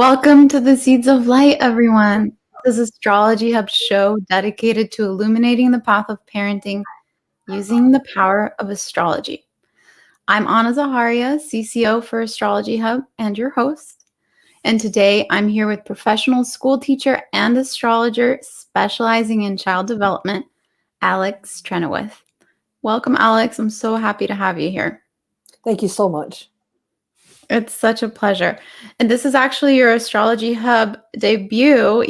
Welcome to the Seeds of Light, everyone. This is Astrology Hub show dedicated to illuminating the path of parenting using the power of astrology. I'm Ana Zaharia, CCO for Astrology Hub, and your host. And today I'm here with professional school teacher and astrologer specializing in child development, Alex Trenoweth. Welcome, Alex. I'm so happy to have you here. Thank you so much. It's such a pleasure. And this is actually your Astrology Hub debut,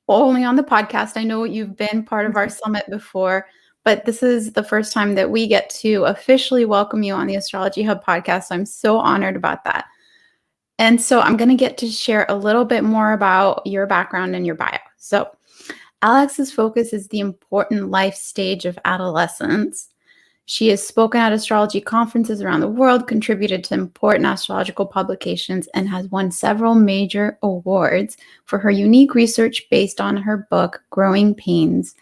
only on the podcast. I know you've been part of our summit before, but this is the first time that we get to officially welcome you on the Astrology Hub podcast. So I'm so honored about that. And so I'm going to get to share a little bit more about your background and your bio. So Alex's focus is the important life stage of adolescence. She has spoken at astrology conferences around the world, contributed to important astrological publications, and has won several major awards for her unique research based on her book, Growing Pains,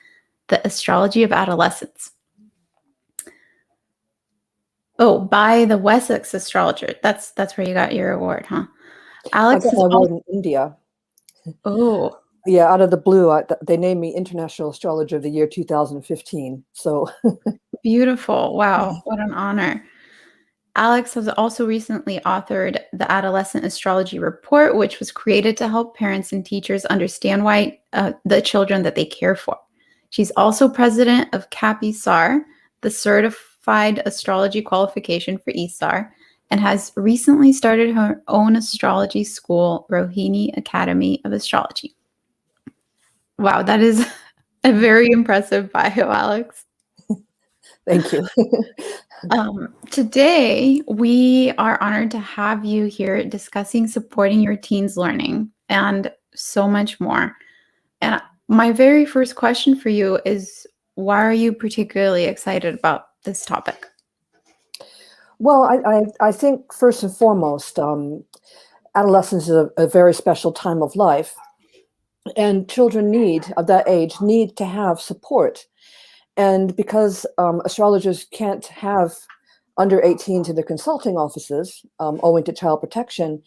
The Astrology of Adolescence. Oh, by the Wessex Astrologer. That's where you got your award, huh? Alex, I got my award in India. Oh. Yeah, out of the blue, they named me International Astrologer of the Year 2015. So beautiful. Wow, what an honor. Alex has also recently authored the Adolescent Astrology Report, which was created to help parents and teachers understand why the children that they care for. She's also president of CAPI-SAR, the Certified Astrology Qualification for ESAR, and has recently started her own astrology school, Rohini Academy of Astrology. Wow, that is a very impressive bio, Alex. Thank you. Today, we are honored to have you here discussing supporting your teens' learning and so much more. And my very first question for you is, why are you particularly excited about this topic? Well, I think first and foremost, adolescence is a very special time of life. And children of that age need to have support. And because astrologers can't have under 18 to the consulting offices, owing to child protection,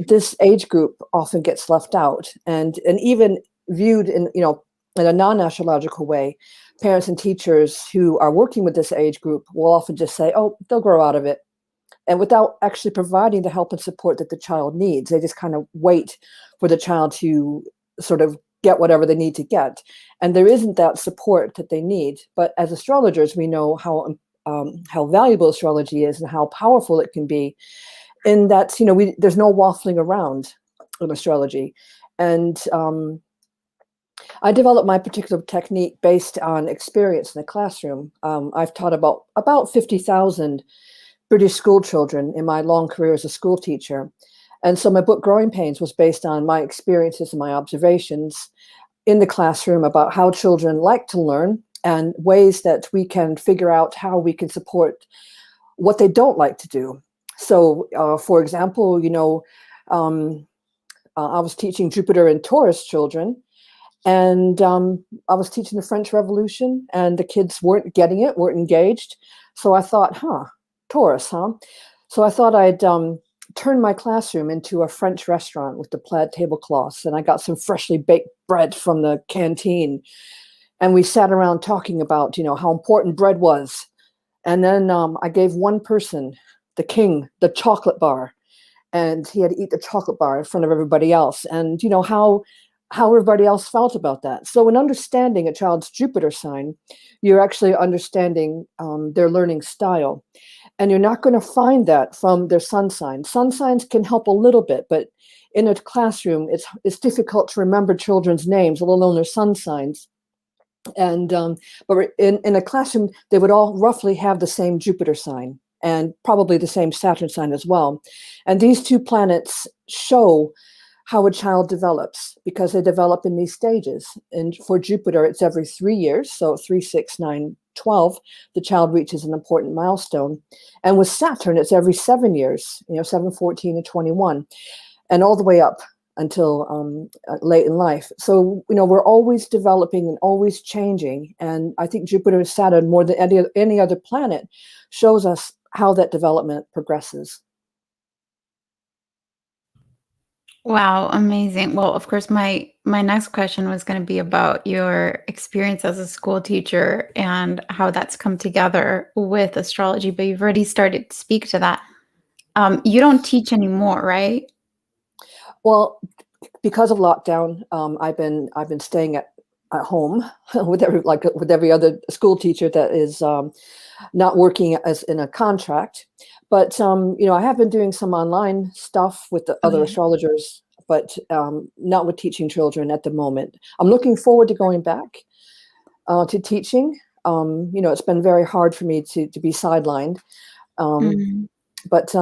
this age group often gets left out. And even viewed in a non-astrological way, parents and teachers who are working with this age group will often just say, oh, they'll grow out of it. And without actually providing the help and support that the child needs, they just kind of wait for the child to sort of get whatever they need to get. And there isn't that support that they need. But as astrologers, we know how valuable astrology is and how powerful it can be. In that, there's no waffling around in astrology. And I developed my particular technique based on experience in the classroom. I've taught about 50,000 British school children in my long career as a school teacher. And so my book, Growing Pains, was based on my experiences and my observations in the classroom about how children like to learn and ways that we can figure out how we can support what they don't like to do. So, for example, I was teaching Jupiter and Taurus children, and I was teaching the French Revolution, and the kids weren't getting it, weren't engaged. So I thought, Taurus, huh? So I thought I'd turned my classroom into a French restaurant with the plaid tablecloths, and I got some freshly baked bread from the canteen, and we sat around talking about how important bread was. And then I gave one person, the king, the chocolate bar, and he had to eat the chocolate bar in front of everybody else, and how everybody else felt about that. So in understanding a child's Jupiter sign, you're actually understanding their learning style. And you're not going to find that from their sun sign. Sun signs can help a little bit, but in a classroom, it's difficult to remember children's names, let alone their sun signs. And but in a classroom, they would all roughly have the same Jupiter sign and probably the same Saturn sign as well. And these two planets show how a child develops because they develop in these stages. And for Jupiter, it's every 3 years. So 3, 6, 9, 12, the child reaches an important milestone. And with Saturn, it's every 7 years, 7, 14, and 21, and all the way up until late in life. So, we're always developing and always changing. And I think Jupiter and Saturn, more than any other planet, shows us how that development progresses. Wow, amazing. Well, of course, my next question was going to be about your experience as a school teacher and how that's come together with astrology, but you've already started to speak to that. You don't teach anymore, right? Well, because of lockdown, I've been staying at home with every other school teacher that is not working as in a contract. But I have been doing some online stuff with the Oh other yeah. astrologers, but not with teaching children at the moment. I'm looking forward to going back to teaching. It's been very hard for me to be sidelined. Um, Mhm. but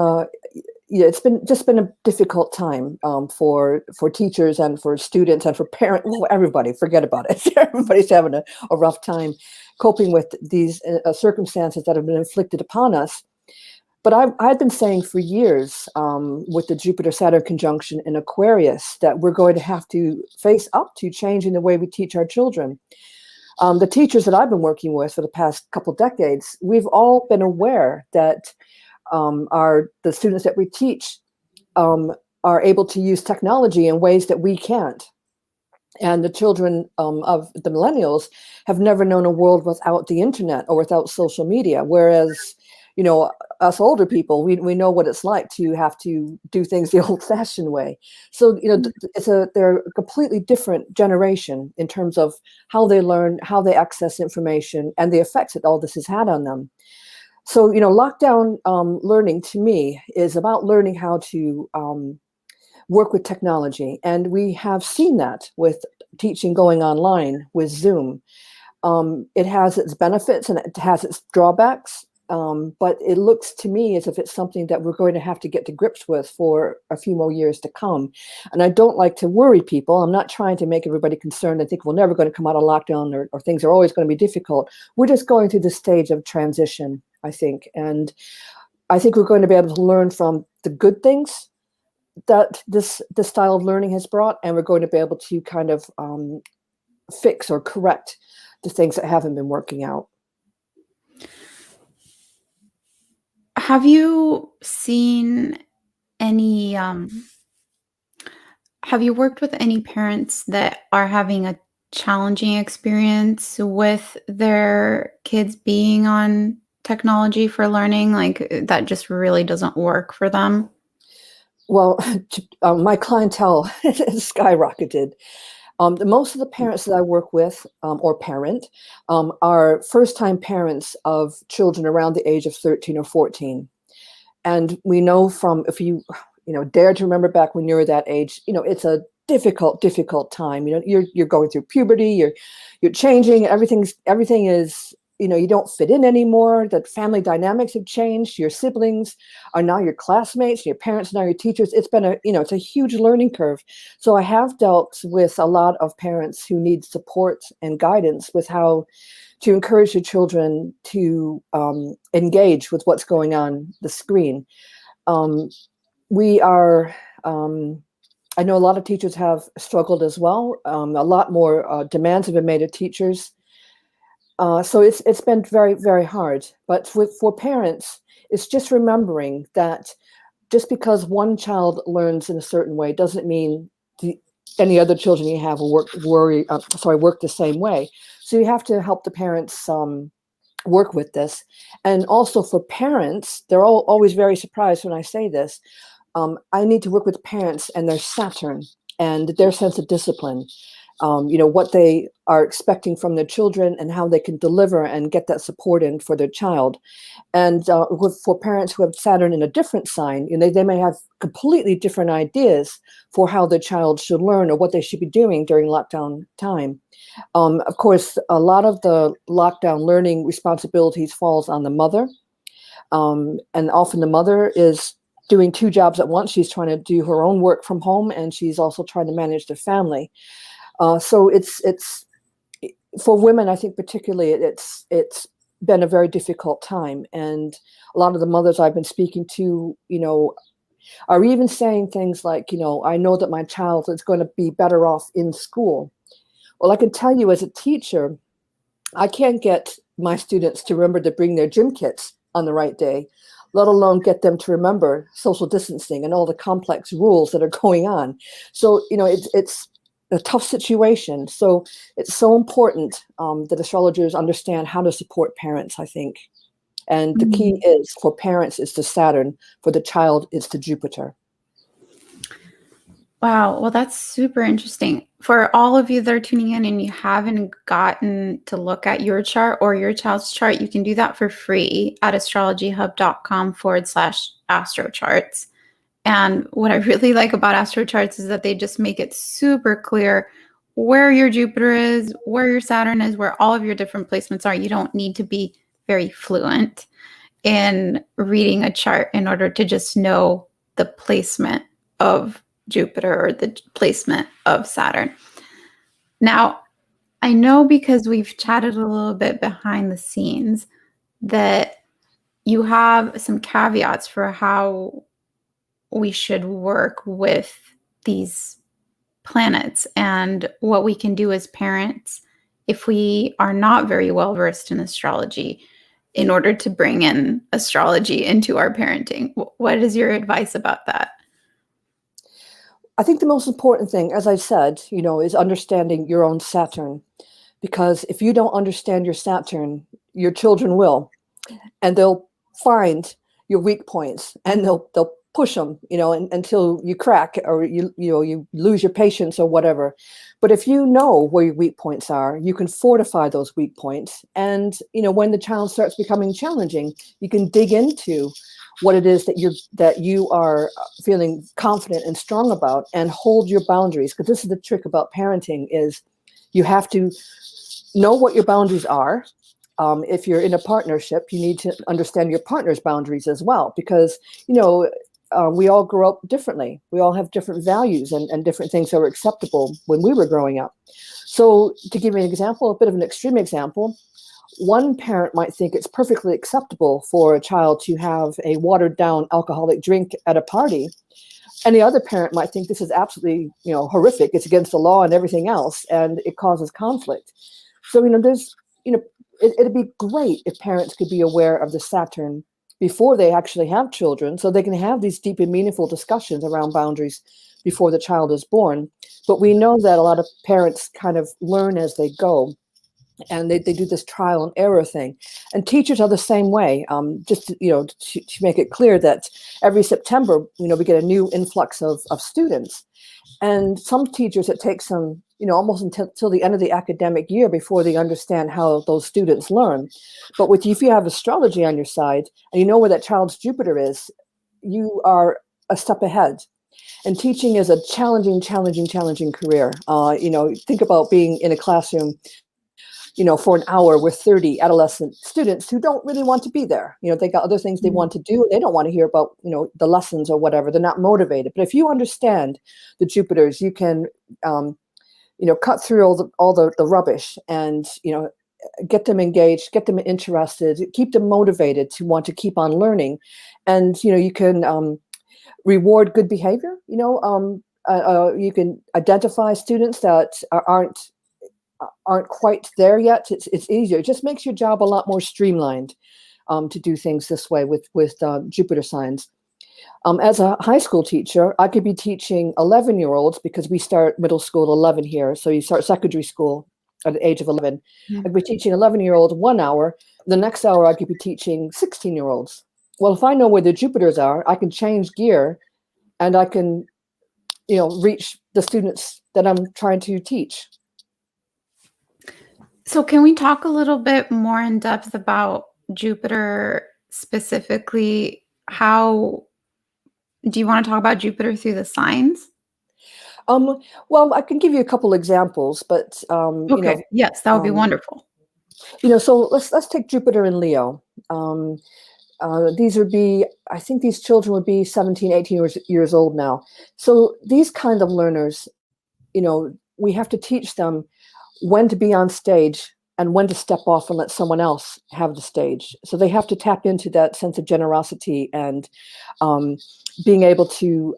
yeah, it's been a difficult time for teachers and for students and for parents. Well, everybody, forget about it. Everybody's having a rough time coping with these circumstances that have been inflicted upon us. But I've been saying for years, with the Jupiter-Saturn conjunction in Aquarius, that we're going to have to face up to changing the way we teach our children. The teachers that I've been working with for the past couple decades, we've all been aware that the students that we teach um, are able to use technology in ways that we can't. And the children of the millennials have never known a world without the internet or without social media. Whereas, us older people, we know what it's like to have to do things the old-fashioned way. So, they're a completely different generation in terms of how they learn, how they access information, and the effects that all this has had on them. So, lockdown learning to me is about learning how to work with technology. And we have seen that with teaching going online with Zoom. It has its benefits and it has its drawbacks. But it looks to me as if it's something that we're going to have to get to grips with for a few more years to come. And I don't like to worry people. I'm not trying to make everybody concerned. I think we're never going to come out of lockdown or things are always going to be difficult. We're just going through the stage of transition, I think. And I think we're going to be able to learn from the good things that this style of learning has brought, and we're going to be able to kind of fix or correct the things that haven't been working out. Have you seen any have you worked with any parents that are having a challenging experience with their kids being on technology for learning, like that just really doesn't work for them? Well, my clientele has skyrocketed. Most of the parents that I work with or parent are first-time parents of children around the age of 13 or 14. And we know from, if you dare to remember back when you were that age, it's a difficult time. You're going through puberty, you're changing, everything is, you don't fit in anymore. That family dynamics have changed. Your siblings are now your classmates, your parents are now your teachers. It's been it's a huge learning curve. So I have dealt with a lot of parents who need support and guidance with how to encourage your children to engage with what's going on the screen. Um, we are, I know a lot of teachers have struggled as well. A lot more demands have been made of teachers. So it's been very, very hard. But for parents, it's just remembering that just because one child learns in a certain way doesn't mean any other children you have will work the same way. So you have to help the parents work with this. And also for parents, they're always very surprised when I say this. I need to work with parents and their Saturn and their sense of discipline. What they are expecting from their children and how they can deliver and get that support in for their child. And for parents who have Saturn in a different sign, they may have completely different ideas for how their child should learn or what they should be doing during lockdown time. Of course, a lot of the lockdown learning responsibilities falls on the mother. And often the mother is doing two jobs at once. She's trying to do her own work from home, and she's also trying to manage the family. So it's for women, I think particularly, it's been a very difficult time. And a lot of the mothers I've been speaking to, are even saying things like, I know that my child is going to be better off in school. Well, I can tell you as a teacher, I can't get my students to remember to bring their gym kits on the right day, let alone get them to remember social distancing and all the complex rules that are going on. So, it's a tough situation. So it's so important that astrologers understand how to support parents, I think. And the key is for parents is to Saturn, for the child is to Jupiter. Wow. Well, that's super interesting. For all of you that are tuning in and you haven't gotten to look at your chart or your child's chart, you can do that for free at astrologyhub.com/astrocharts. And what I really like about astro charts is that they just make it super clear where your Jupiter is, where your Saturn is, where all of your different placements are. You don't need to be very fluent in reading a chart in order to just know the placement of Jupiter or the placement of Saturn. Now, I know because we've chatted a little bit behind the scenes that you have some caveats for how we should work with these planets and what we can do as parents if we are not very well versed in astrology in order to bring in astrology into our parenting. What is your advice about that? I think the most important thing, as I said, is understanding your own Saturn. Because if you don't understand your Saturn, your children will, and they'll find your weak points and they'll push them, until you crack or you lose your patience or whatever. But if you know where your weak points are, you can fortify those weak points. And when the child starts becoming challenging, you can dig into what it is that you are feeling confident and strong about, and hold your boundaries. Because this is the trick about parenting: is you have to know what your boundaries are. If you're in a partnership, you need to understand your partner's boundaries as well, because we all grow up differently. We all have different values and different things that were acceptable when we were growing up. So to give you an example, a bit of an extreme example, one parent might think it's perfectly acceptable for a child to have a watered down alcoholic drink at a party. And the other parent might think this is absolutely, horrific. It's against the law and everything else, and it causes conflict. So, it'd be great if parents could be aware of the Saturn before they actually have children, so they can have these deep and meaningful discussions around boundaries before the child is born. But we know that a lot of parents kind of learn as they go, and they do this trial and error thing. And teachers are the same way. Just to make it clear that every September, we get a new influx of students. And some teachers, it takes them, almost until the end of the academic year before they understand how those students learn. But if you have astrology on your side and you know where that child's Jupiter is, you are a step ahead. And teaching is a challenging career. Think about being in a classroom, for an hour with 30 adolescent students who don't really want to be there. They got other things they want to do. They don't want to hear about, the lessons or whatever. They're not motivated. But if you understand the Jupiters, you can, cut through all the rubbish and, get them engaged, get them interested, keep them motivated to want to keep on learning. And, you can reward good behavior. You can identify students that aren't quite there yet. It's easier. It just makes your job a lot more streamlined to do things this way with Jupiter signs. As a high school teacher, I could be teaching 11-year-olds, because we start middle school at 11 here. So you start secondary school at the age of 11. I could be teaching 11-year-olds 1 hour. The next hour, I could be teaching 16-year-olds. Well, if I know where the Jupiters are, I can change gear and I can, reach the students that I'm trying to teach. So can we talk a little bit more in depth about Jupiter specifically? How do you want to talk about Jupiter through the signs? Well, I can give you a couple examples, but okay, yes, that would be wonderful. So let's take Jupiter in Leo. These would be, I think these children would be 17, 18 years old now. So these kind of learners, we have to teach them when to be on stage and when to step off and let someone else have the stage. So they have to tap into that sense of generosity and being able to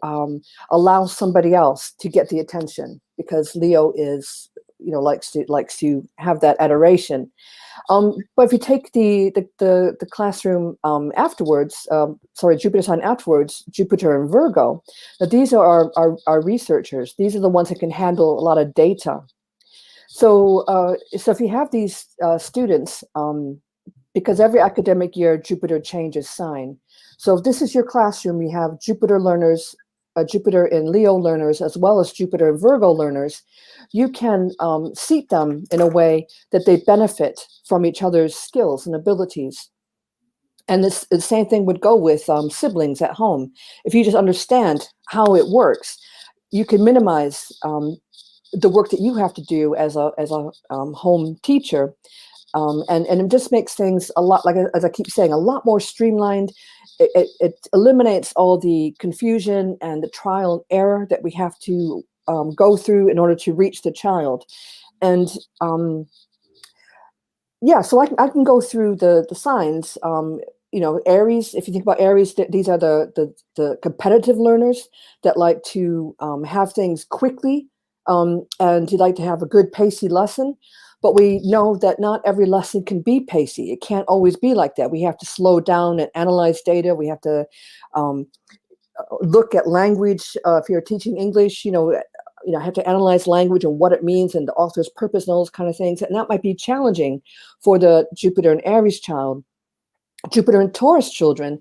allow somebody else to get the attention, because Leo is, likes to have that adoration. But if you take the classroom afterwards, Jupiter sign afterwards, Jupiter and Virgo, now these are our researchers. These are the ones that can handle a lot of data. So if you have these students, because every academic year Jupiter changes sign. So if this is your classroom, you have Jupiter learners, Jupiter in Leo learners, as well as Jupiter in Virgo learners. You can seat them in a way that they benefit from each other's skills and abilities. And the same thing would go with siblings at home. If you just understand how it works, you can minimize the work that you have to do as a home teacher. And it just makes things a lot, like as I keep saying, a lot more streamlined. It eliminates all the confusion and the trial and error that we have to go through in order to reach the child. And so I can go through the signs. Aries, if you think about Aries, these are the competitive learners that like to have things quickly, and you like to have a good pacey lesson. But we know that not every lesson can be pacey. It can't always be like that. We have to slow down and analyze data. We have to look at language. If you're teaching English, have to analyze language and what it means and the author's purpose and all those kind of things. And that might be challenging for the Jupiter and Aries child. Jupiter and Taurus children,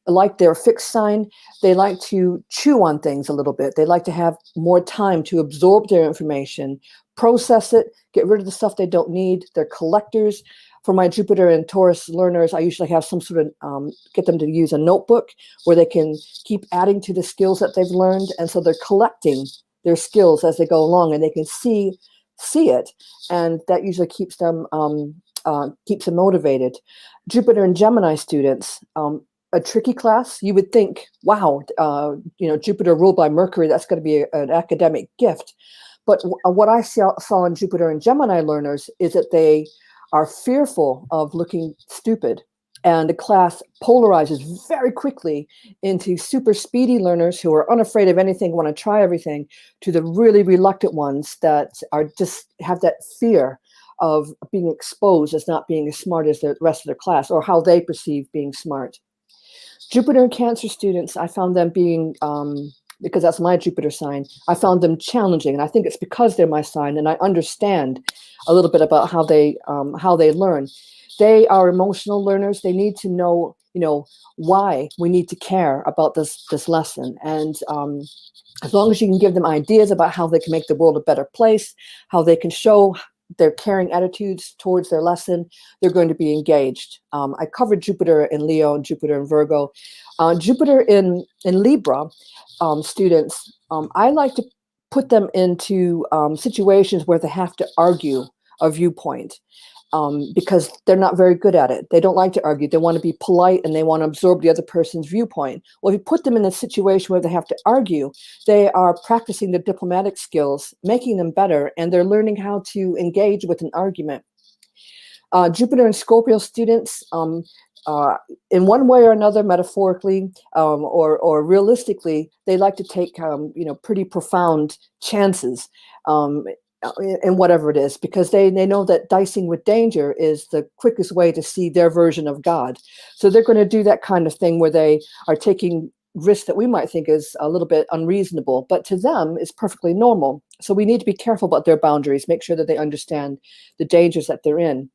like their fixed sign, they like to chew on things a little bit. They like to have more time to absorb their information, process it, get rid of the stuff they don't need. They're collectors. For my Jupiter and Taurus learners, I usually have some sort of, get them to use a notebook where they can keep adding to the skills that they've learned. And so they're collecting their skills as they go along, and they can see it. And that usually keeps them motivated. Jupiter and Gemini students, a tricky class. You would think, wow, Jupiter ruled by Mercury, that's going to be an academic gift. But what I saw in Jupiter and Gemini learners is that they are fearful of looking stupid. And the class polarizes very quickly into super speedy learners who are unafraid of anything, want to try everything, to the really reluctant ones that are just have that fear of being exposed as not being as smart as the rest of their class, or how they perceive being smart. Jupiter and Cancer students, I found them being, because that's my Jupiter sign, I found them challenging. And I think it's because they're my sign, and I understand a little bit about how they learn. They are emotional learners. They need to know, why we need to care about this lesson. And as long as you can give them ideas about how they can make the world a better place, how they can show their caring attitudes towards their lesson, they're going to be engaged. I covered Jupiter in Leo and Jupiter in Virgo. Jupiter in Libra students, I like to put them into situations where they have to argue a viewpoint. Because they're not very good at it. They don't like to argue. They want to be polite and they want to absorb the other person's viewpoint. Well, if you put them in a situation where they have to argue, they are practicing their diplomatic skills, making them better, and they're learning how to engage with an argument. Jupiter and Scorpio students, in one way or another, metaphorically or realistically, they like to take pretty profound chances. In whatever it is, because they know that dicing with danger is the quickest way to see their version of God. So they're going to do that kind of thing where they are taking risks that we might think is a little bit unreasonable, but to them is perfectly normal. So we need to be careful about their boundaries, make sure that they understand the dangers that they're in.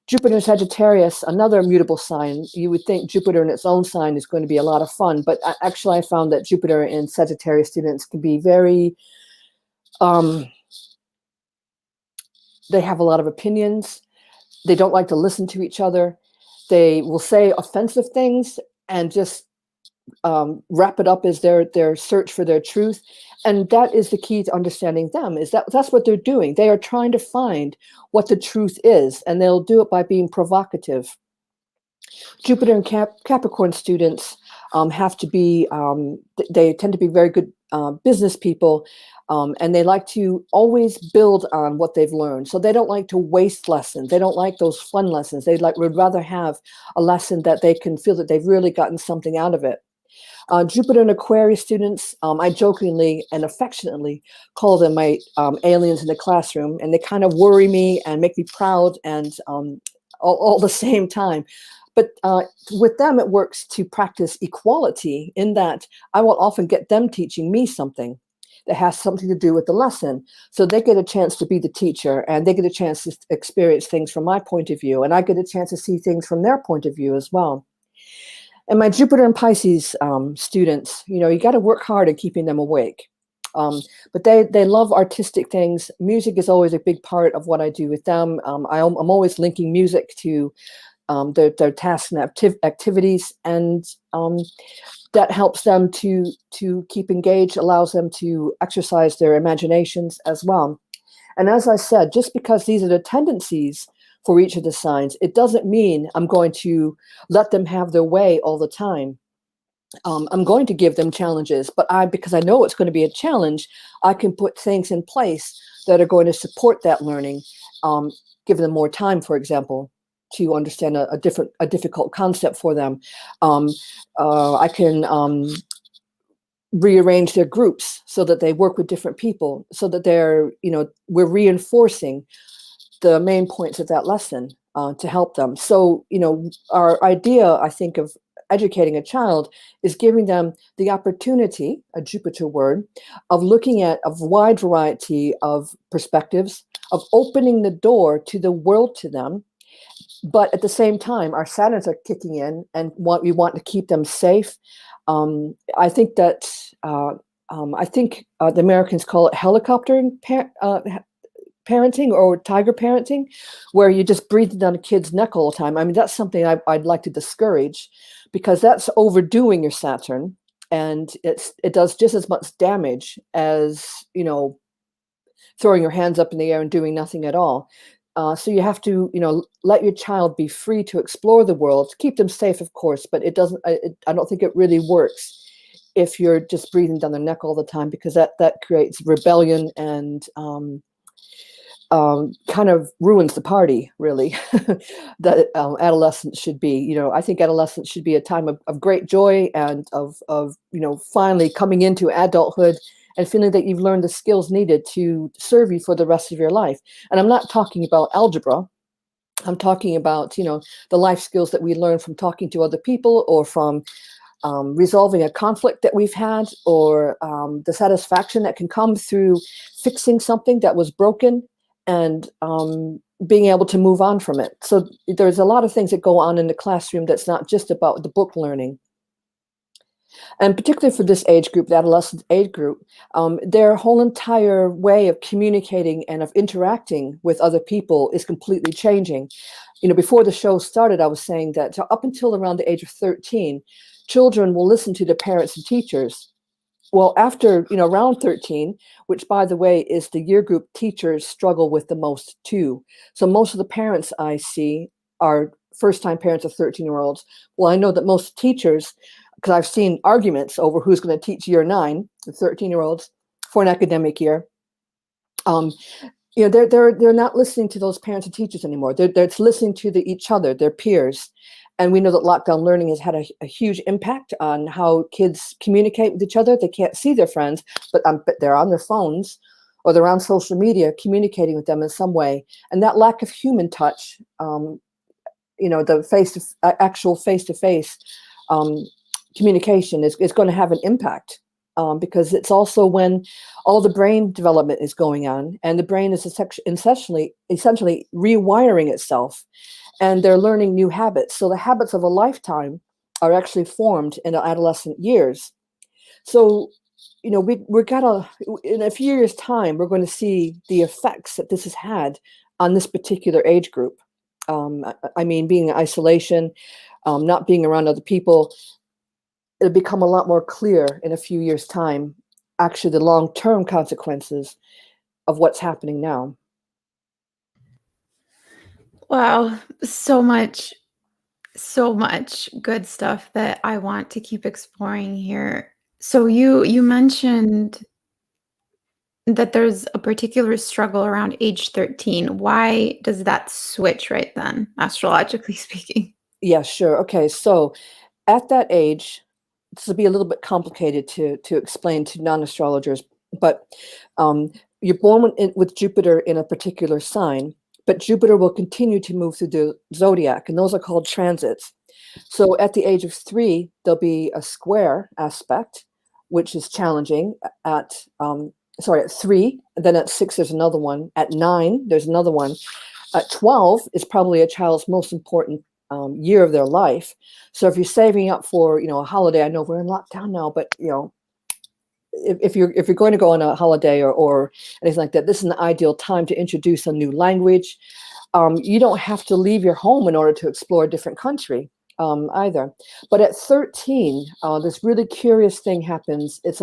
Jupiter and Sagittarius, another mutable sign. You would think Jupiter in its own sign is going to be a lot of fun, but actually I found that Jupiter in Sagittarius students can be very... they have a lot of opinions. They don't like to listen to each other. They will say offensive things and just wrap it up as their search for their truth. And that is the key to understanding them, is that's what they're doing. They are trying to find what the truth is, and they'll do it by being provocative. Jupiter and Capricorn students have to be, they tend to be very good business people. And they like to always build on what they've learned. So they don't like to waste lessons. They don't like those fun lessons. Would rather have a lesson that they can feel that they've really gotten something out of it. Jupiter and Aquarius students, I jokingly and affectionately call them my aliens in the classroom, and they kind of worry me and make me proud and all the same time. But with them, it works to practice equality in that I will often get them teaching me something that has something to do with the lesson. So they get a chance to be the teacher, and they get a chance to experience things from my point of view, and I get a chance to see things from their point of view as well. And my Jupiter and Pisces students, you got to work hard at keeping them awake. But they love artistic things. Music is always a big part of what I do with them. I'm always linking music to their tasks and activities, and that helps them to keep engaged, allows them to exercise their imaginations as well. And as I said, just because these are the tendencies for each of the signs, it doesn't mean I'm going to let them have their way all the time. I'm going to give them challenges, but because I know it's going to be a challenge, I can put things in place that are going to support that learning, give them more time, for example, to understand a difficult concept for them. I can rearrange their groups so that they work with different people, so that we're reinforcing the main points of that lesson to help them. So, our idea, I think, of educating a child is giving them the opportunity, a Jupiter word, of looking at a wide variety of perspectives, of opening the door to the world to them. But at the same time, our Saturns are kicking in, and we want to keep them safe. I think that the Americans call it helicopter parenting or tiger parenting, where you just breathe down a kid's neck all the time. I mean, that's something I'd like to discourage, because that's overdoing your Saturn, and it does just as much damage as throwing your hands up in the air and doing nothing at all. So you have to let your child be free to explore the world, keep them safe, of course, but it doesn't. I don't think it really works if you're just breathing down their neck all the time, because that creates rebellion and kind of ruins the party, really. That adolescence should be, I think adolescence should be a time of great joy and of finally coming into adulthood and feeling that you've learned the skills needed to serve you for the rest of your life. And I'm not talking about algebra. I'm talking about, the life skills that we learn from talking to other people, or from resolving a conflict that we've had, or the satisfaction that can come through fixing something that was broken, and being able to move on from it. So there's a lot of things that go on in the classroom that's not just about the book learning. And particularly for this age group, the adolescent age group, their whole entire way of communicating and of interacting with other people is completely changing. Before the show started, I was saying that up until around the age of 13, children will listen to their parents and teachers. Well, after, around 13, which, by the way, is the year group teachers struggle with the most too. So most of the parents I see are first-time parents of 13-year-olds. Well, I know that most teachers, because I've seen arguments over who's going to teach year 9, the 13-year-olds, for an academic year. They're not listening to those parents and teachers anymore. They're listening to each other, their peers. And we know that lockdown learning has had a huge impact on how kids communicate with each other. They can't see their friends, but they're on their phones, or they're on social media communicating with them in some way. And that lack of human touch, the actual face-to-face communication is going to have an impact, because it's also when all the brain development is going on, and the brain is essentially rewiring itself. And they're learning new habits. So the habits of a lifetime are actually formed in the adolescent years. So, we're in a few years' time, we're going to see the effects that this has had on this particular age group. Being in isolation, not being around other people, it'll become a lot more clear in a few years' time, actually, the long-term consequences of what's happening now. Wow, so much good stuff that I want to keep exploring here. So you mentioned that there's a particular struggle around age 13. Why does that switch right then, astrologically speaking? Yeah, sure. Okay, so at that age, this will be a little bit complicated to explain to non-astrologers, but you're born with Jupiter in a particular sign, but Jupiter will continue to move through the zodiac, and those are called transits. So at the age of 3, there'll be a square aspect, which is challenging. At 3, and then at 6 there's another one. At 9 there's another one. At 12 is probably a child's most important year of their life. So if you're saving up for a holiday, I know we're in lockdown now, but if you're going to go on a holiday or anything like that, this is an ideal time to introduce a new language. You don't have to leave your home in order to explore a different country either. But at 13, this really curious thing happens. It's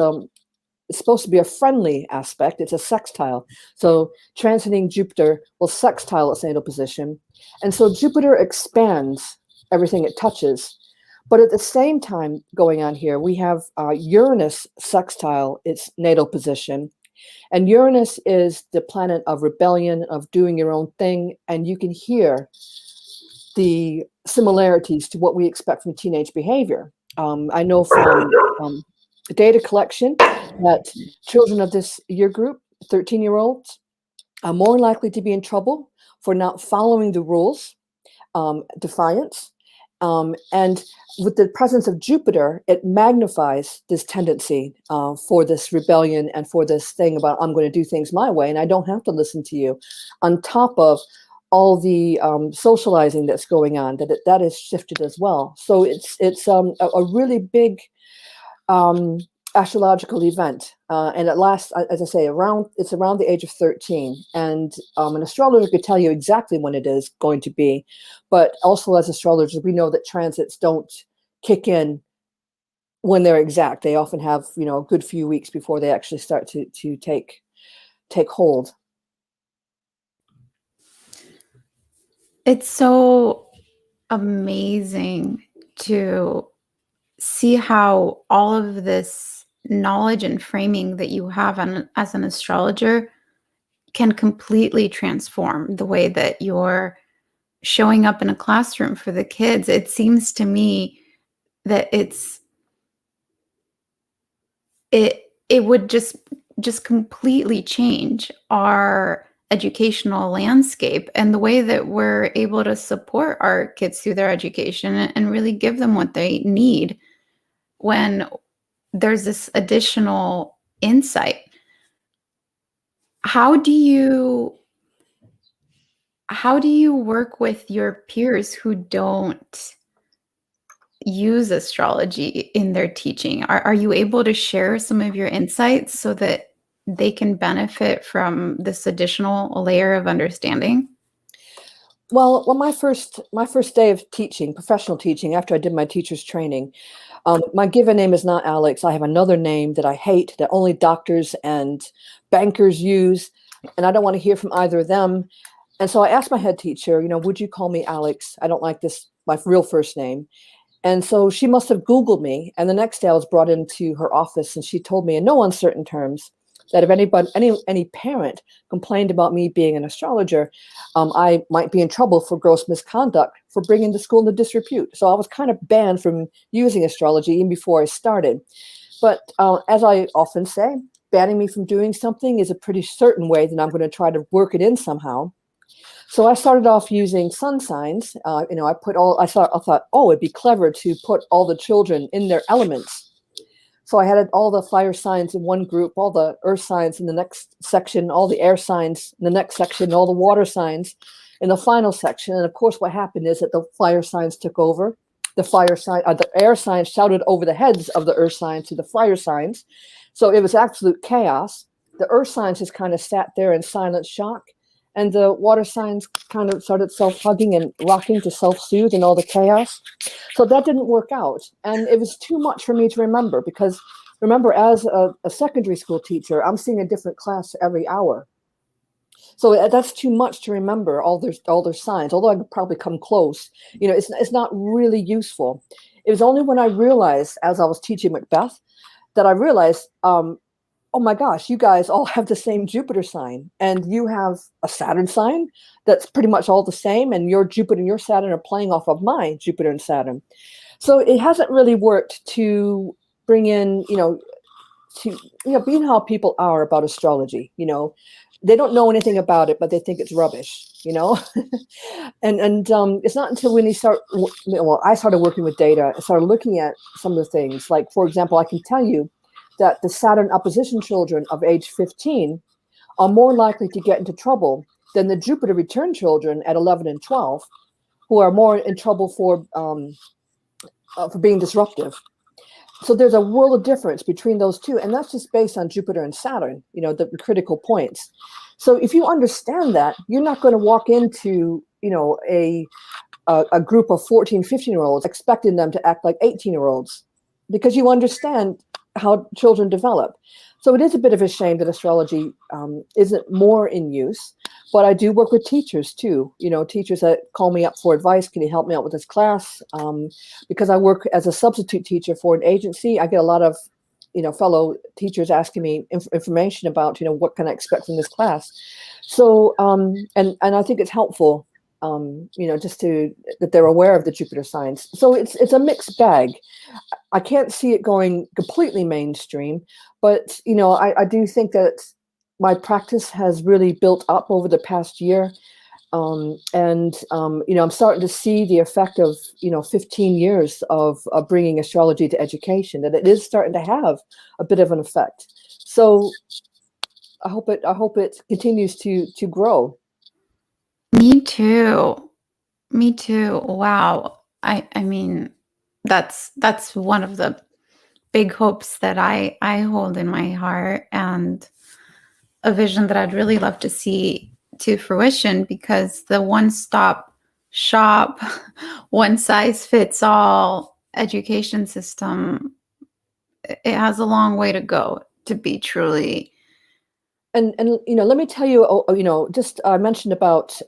supposed to be a friendly aspect. It's a sextile. So transiting Jupiter will sextile its natal position. And so Jupiter expands everything it touches. But at the same time going on here, we have Uranus sextile its natal position. And Uranus is the planet of rebellion, of doing your own thing. And you can hear the similarities to what we expect from teenage behavior. I know from data collection that children of this year group, 13-year-olds, are more likely to be in trouble for not following the rules, defiance. And with the presence of Jupiter, it magnifies this tendency for this rebellion and for this thing about I'm going to do things my way and I don't have to listen to you, on top of all the socializing that's going on, that is shifted as well. So it's a really big astrological event, and it lasts, as I say, around the age of 13. And an astrologer could tell you exactly when it is going to be, but also as astrologers, we know that transits don't kick in when they're exact. They often have a good few weeks before they actually start to take hold. It's so amazing to see how all of this knowledge and framing that you have as an astrologer can completely transform the way that you're showing up in a classroom for the kids. It seems to me that it would just completely change our educational landscape and the way that we're able to support our kids through their education and really give them what they need when there's this additional insight. How do you work with your peers who don't use astrology in their teaching? Are you able to share some of your insights so that they can benefit from this additional layer of understanding? Well, my first day of teaching, professional teaching, after I did my teacher's training, my given name is not Alex. I have another name that I hate, that only doctors and bankers use, and I don't want to hear from either of them. And so I asked my head teacher, would you call me Alex? I don't like this, my real first name. And so she must have Googled me. And the next day I was brought into her office and she told me in no uncertain terms that if any parent complained about me being an astrologer, I might be in trouble for gross misconduct for bringing the school into disrepute. So I was kind of banned from using astrology even before I started. But as I often say, banning me from doing something is a pretty certain way that I'm going to try to work it in somehow. So I started off using sun signs. I thought, it'd be clever to put all the children in their elements. So I had all the fire signs in one group, all the earth signs in the next section, all the air signs in the next section, all the water signs in the final section. And of course, what happened is that the fire signs took over. The air signs shouted over the heads of the earth signs to the fire signs. So it was absolute chaos. The earth signs just kind of sat there in silent shock. And the water signs kind of started self-hugging and rocking to self-soothe in all the chaos. So that didn't work out. And it was too much for me to remember because, remember, as a secondary school teacher, I'm seeing a different class every hour. So that's too much to remember, all their signs. Although I could probably come close, it's not really useful. It was only when I realized, as I was teaching Macbeth, that I realized, oh my gosh, you guys all have the same Jupiter sign, and you have a Saturn sign that's pretty much all the same, and your Jupiter and your Saturn are playing off of my Jupiter and Saturn. So it hasn't really worked to bring in, being how people are about astrology, they don't know anything about it, but they think it's rubbish, and it's not until when I started working with data, I started looking at some of the things, like, for example, I can tell you that the Saturn opposition children of age 15 are more likely to get into trouble than the Jupiter return children at 11 and 12, who are more in trouble for being disruptive. So there's a world of difference between those two, and that's just based on Jupiter and Saturn, the critical points. So if you understand that, you're not going to walk into, a group of 14, 15-year-olds expecting them to act like 18-year-olds, because you understand how children develop. So it is a bit of a shame that astrology isn't more in use, but I do work with teachers too. Teachers that call me up for advice. Can you help me out with this class? Because I work as a substitute teacher for an agency, I get a lot of, fellow teachers asking me information about, what can I expect from this class? So, and I think it's helpful, just that they're aware of the Jupiter signs. So it's a mixed bag. I can't see it going completely mainstream, but I do think that my practice has really built up over the past year, and I'm starting to see the effect of 15 years of bringing astrology to education, that it is starting to have a bit of an effect. So I hope it continues to grow. Me too. Me too. Wow. I mean, that's one of the big hopes that I hold in my heart, and a vision that I'd really love to see to fruition, because the one-stop shop, one size fits all education system, it has a long way to go to be truly. And let me tell you, just I mentioned about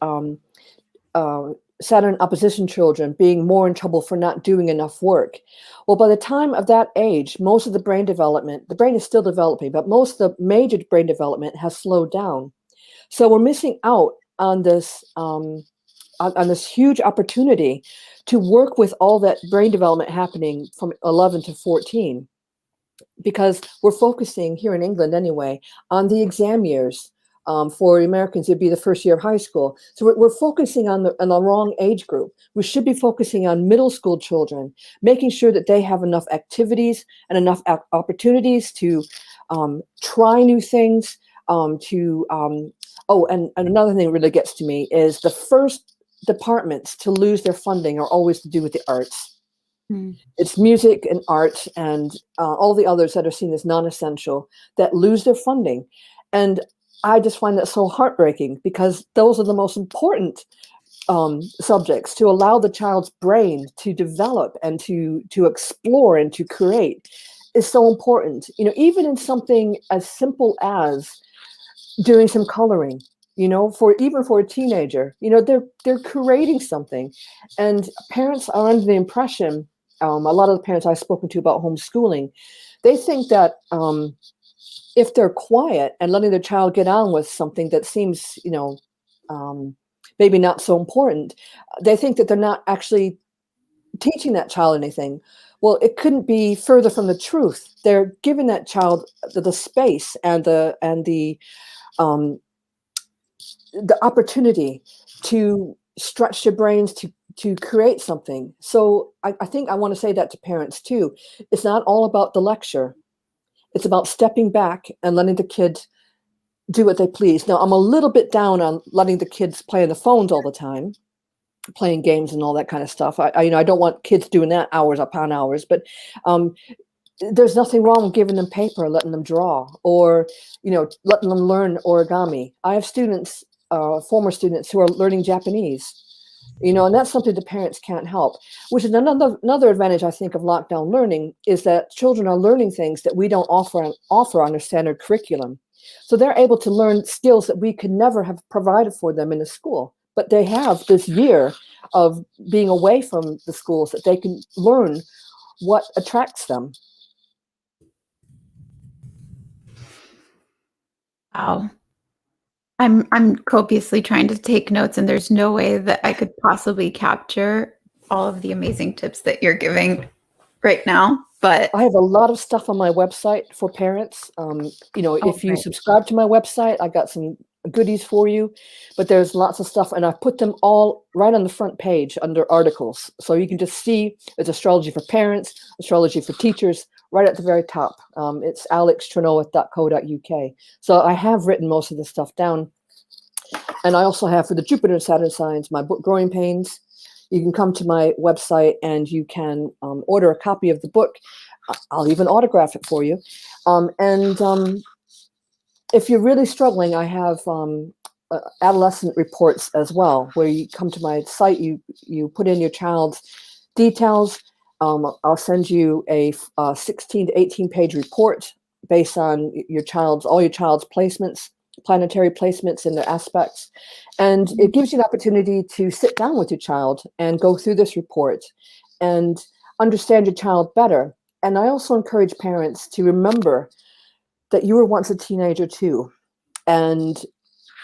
Saturn opposition children being more in trouble for not doing enough work. Well, by the time of that age, most of the brain is still developing, but most of the major brain development has slowed down. So we're missing out on this on this huge opportunity to work with all that brain development happening from 11 to 14, because we're focusing here in England anyway on the exam years. For Americans, it'd be the first year of high school. So we're focusing on the wrong age group. We should be focusing on middle school children, making sure that they have enough activities and enough opportunities to try new things. And another thing that really gets to me is the first departments to lose their funding are always to do with the arts. It's music and art and all the others that are seen as non-essential that lose their funding. And I just find that so heartbreaking, because those are the most important subjects to allow the child's brain to develop and to explore and to create is so important. Even in something as simple as doing some coloring, for a teenager, they're creating something, and parents are under the impression. A lot of the parents I've spoken to about homeschooling, they think that if they're quiet and letting their child get on with something that seems, maybe not so important, they think that they're not actually teaching that child anything. Well, it couldn't be further from the truth. They're giving that child the space and the opportunity to stretch their brains to create something. So I think I want to say that to parents too. It's not all about the lecture. It's about stepping back and letting the kids do what they please. Now, I'm a little bit down on letting the kids play on the phones all the time, playing games and all that kind of stuff. I don't want kids doing that hours upon hours, but there's nothing wrong with giving them paper, letting them draw, or, letting them learn origami. I have students, former students, who are learning Japanese, and that's something the parents can't help, which is another advantage, I think, of lockdown learning, is that children are learning things that we don't offer on a standard curriculum. So they're able to learn skills that we could never have provided for them in the school. But they have this year of being away from the schools that they can learn what attracts them. Wow. I'm copiously trying to take notes, and there's no way that I could possibly capture all of the amazing tips that you're giving right now, but I have a lot of stuff on my website for parents. If you great. subscribe to my website, I got some goodies for you, but there's lots of stuff, and I put them all right on the front page under articles. So you can just see it's astrology for parents, astrology for teachers, right at the very top. It's alextrenoweth.co.uk. So I have written most of this stuff down. And I also have for the Jupiter and Saturn signs, my book, Growing Pains. You can come to my website and you can order a copy of the book. I'll even autograph it for you. If you're really struggling, I have adolescent reports as well, where you come to my site, you put in your child's details. I'll send you a 16 to 18 page report based on all your child's placements, planetary placements and their aspects. And it gives you an opportunity to sit down with your child and go through this report and understand your child better. And I also encourage parents to remember that you were once a teenager too. And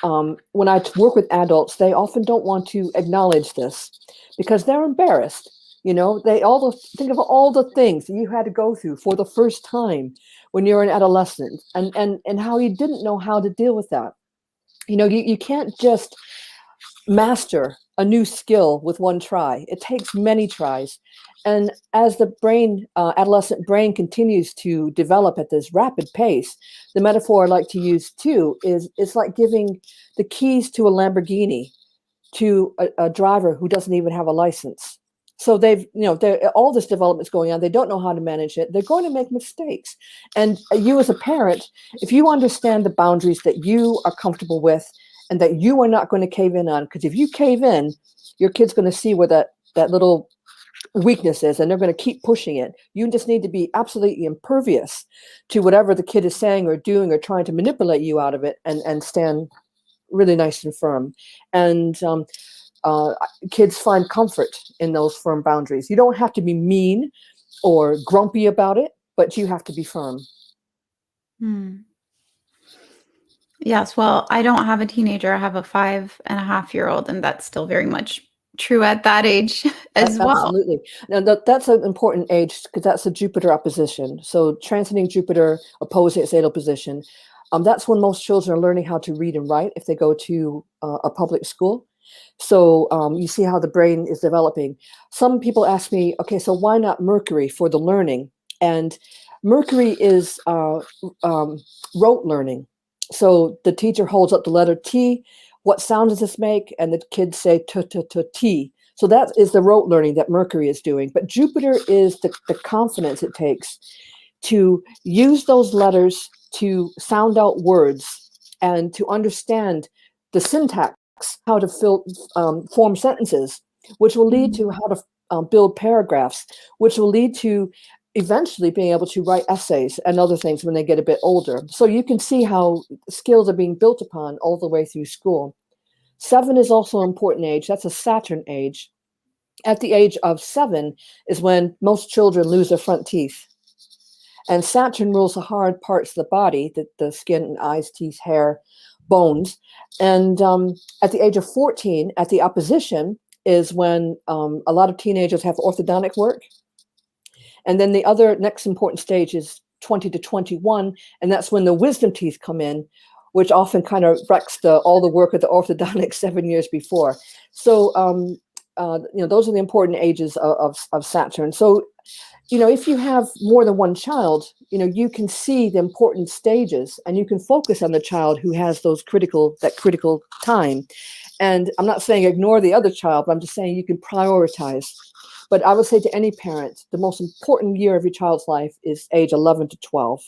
when I work with adults, they often don't want to acknowledge this because they're embarrassed. They think of all the things that you had to go through for the first time when you're an adolescent, and how you didn't know how to deal with that. You can't just master a new skill with one try. It takes many tries. And as the adolescent brain continues to develop at this rapid pace, the metaphor I like to use too is it's like giving the keys to a Lamborghini to a driver who doesn't even have a license. So all this development's going on. They don't know how to manage it. They're going to make mistakes. And you as a parent, if you understand the boundaries that you are comfortable with and that you are not going to cave in on, because if you cave in, your kid's going to see where that little weakness is, and they're going to keep pushing it. You just need to be absolutely impervious to whatever the kid is saying or doing or trying to manipulate you out of it, and stand really nice and firm. And kids find comfort in those firm boundaries. You don't have to be mean or grumpy about it, but you have to be firm. Yes, well, I don't have a teenager. I have a 5.5-year-old, and that's still very much true at that age as well. Absolutely. Now that's an important age because that's a Jupiter opposition. So transiting Jupiter opposing its natal position. That's when most children are learning how to read and write if they go to a public school. So you see how the brain is developing. Some people ask me, okay, so why not Mercury for the learning? And Mercury is rote learning. So the teacher holds up the letter T. What sound does this make? And the kids say T. So that is the rote learning that Mercury is doing. But Jupiter is the confidence it takes to use those letters to sound out words and to understand the syntax, how to form sentences, which will lead to how to build paragraphs, which will lead to eventually being able to write essays and other things when they get a bit older. So you can see how skills are being built upon all the way through school. 7 is also an important age. That's a Saturn age. At the age of 7 is when most children lose their front teeth. And Saturn rules the hard parts of the body, the skin, eyes, teeth, hair, bones. And at the age of 14, at the opposition, is when a lot of teenagers have orthodontic work. And then the other next important stage is 20 to 21, and that's when the wisdom teeth come in, which often kind of wrecks all the work of the orthodontics 7 years before. So, those are the important ages of Saturn. So, if you have more than one child, you can see the important stages, and you can focus on the child who has that critical time. And I'm not saying ignore the other child, but I'm just saying you can prioritize. But I would say to any parent, the most important year of your child's life is age 11 to 12.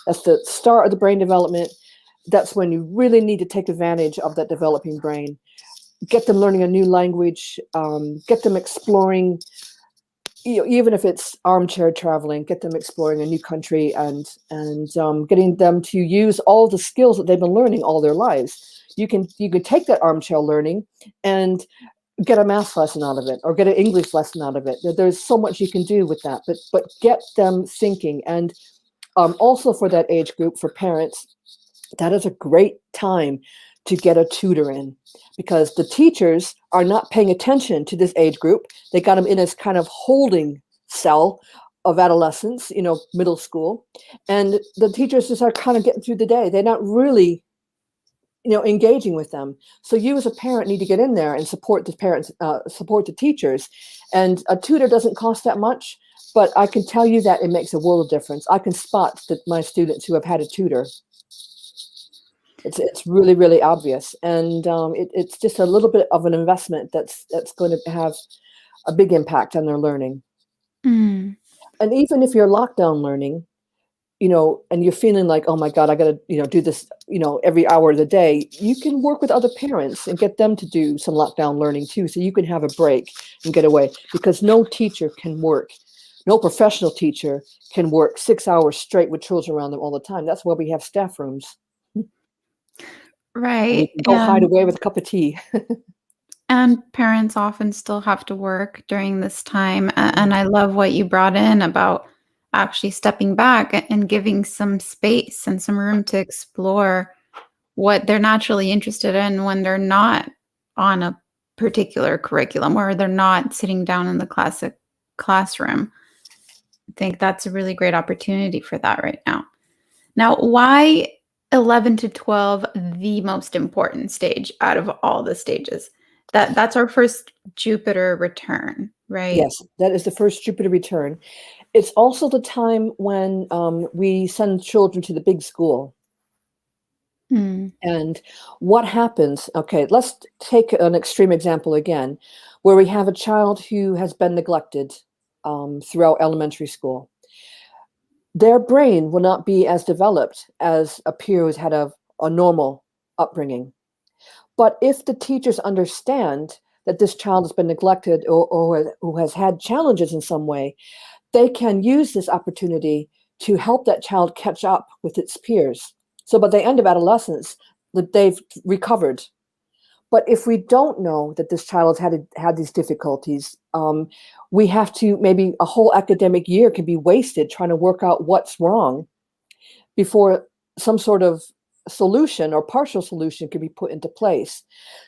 That's the start of the brain development. That's when you really need to take advantage of that developing brain. Get them learning a new language, get them exploring, even if it's armchair traveling, get them exploring a new country and getting them to use all the skills that they've been learning all their lives. You can take that armchair learning and get a math lesson out of it or get an English lesson out of it. There's so much you can do with that, but get them thinking. And also for that age group, for parents, that is a great time to get a tutor in, because the teachers are not paying attention to this age group. They got them in as kind of holding cell of adolescence, middle school, and the teachers just are kind of getting through the day. They're not really, engaging with them. So you as a parent need to get in there and support the parents, support the teachers. And a tutor doesn't cost that much, but I can tell you that it makes a world of difference. I can spot that my students who have had a tutor. It's really, really obvious, and it's just a little bit of an investment that's going to have a big impact on their learning. Mm. And even if you're lockdown learning, and you're feeling like, oh my God, I got to, do this, every hour of the day, you can work with other parents and get them to do some lockdown learning too. So you can have a break and get away, because no teacher can work. No professional teacher can work 6 hours straight with children around them all the time. That's why we have staff rooms. And you Right. can go hide away with a cup of tea. And parents often still have to work during this time. And I love what you brought in about actually stepping back and giving some space and some room to explore what they're naturally interested in when they're not on a particular curriculum or they're not sitting down in the classroom. I think that's a really great opportunity for that right now. Now, why 11 to 12 the most important stage out of all the stages? That's our first Jupiter return, right? Yes, that is the first Jupiter return. It's also the time when we send children to the big school. Mm. And what happens? Okay, let's take an extreme example again, where we have a child who has been neglected throughout elementary school. Their brain will not be as developed as a peer who's had a normal upbringing. But if the teachers understand that this child has been neglected or who has had challenges in some way, they can use this opportunity to help that child catch up with its peers. So by the end of adolescence, that they've recovered. But if we don't know that this child has had these difficulties, we have to, maybe a whole academic year can be wasted trying to work out what's wrong before some sort of solution or partial solution can be put into place.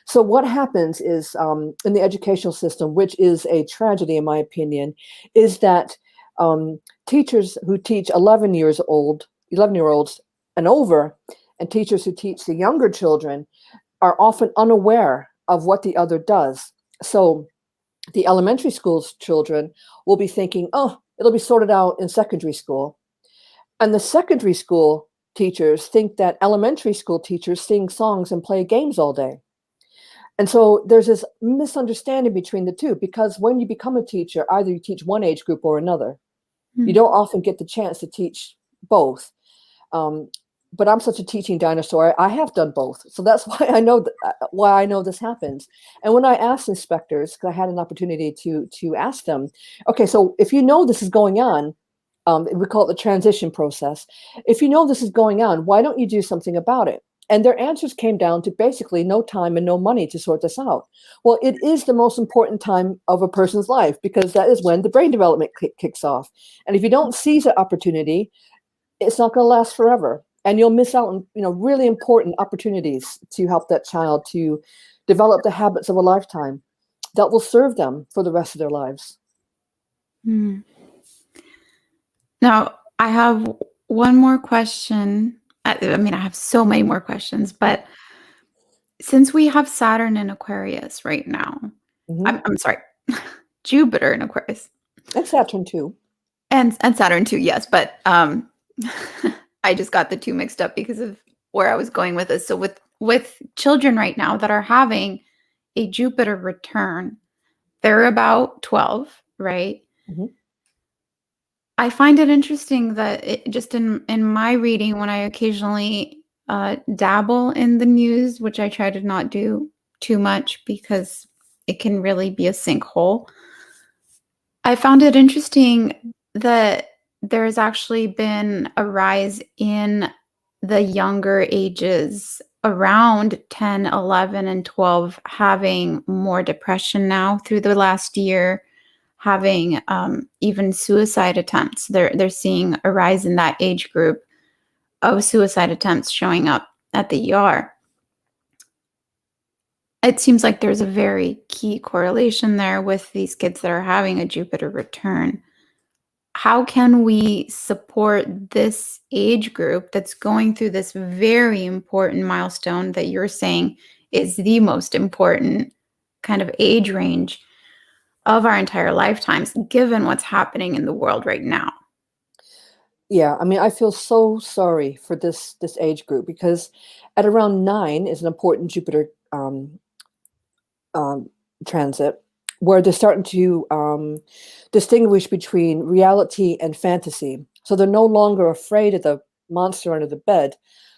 So what happens is in the educational system, which is a tragedy in my opinion, is that teachers who teach 11-year-olds and over, and teachers who teach the younger children are often unaware of what the other does. So the elementary school's children will be thinking, oh, it'll be sorted out in secondary school. And the secondary school teachers think that elementary school teachers sing songs and play games all day. And so there's this misunderstanding between the two, because when you become a teacher, either you teach one age group or another. You don't often get the chance to teach both. But I'm such a teaching dinosaur. I have done both. So that's why I know this happens. And when I asked inspectors, because I had an opportunity to ask them, okay, so if you know this is going on, we call it the transition process. If you know this is going on, why don't you do something about it? And their answers came down to basically no time and no money to sort this out. Well, it is the most important time of a person's life, because that is when the brain development kicks off. And if you don't seize that opportunity, it's not going to last forever. And you'll miss out on, really important opportunities to help that child to develop the habits of a lifetime that will serve them for the rest of their lives. Mm. Now, I have one more question. I mean, I have so many more questions, but since we have Saturn in Aquarius right now, I'm sorry, Jupiter in Aquarius. And Saturn too. And Saturn too, yes. But I just got the two mixed up because of where I was going with this. So with children right now that are having a Jupiter return, they're about 12, right? Mm-hmm. I find it interesting that just in my reading, when I occasionally dabble in the news, which I try to not do too much because it can really be a sinkhole, I found it interesting that there's actually been a rise in the younger ages around 10, 11, and 12 having more depression now through the last year, having even suicide attempts. They're seeing a rise in that age group of suicide attempts showing up at the ER. It seems like there's a very key correlation there with these kids that are having a Jupiter return. how can we support this age group that's going through this very important milestone that you're saying is the most important kind of age range of our entire lifetimes, given what's happening in the world right now? Yeah, I mean, I feel so sorry for this age group because at around 9 is an important Jupiter um, transit where they're starting to distinguish between reality and fantasy. So they're no longer afraid of the monster under the bed.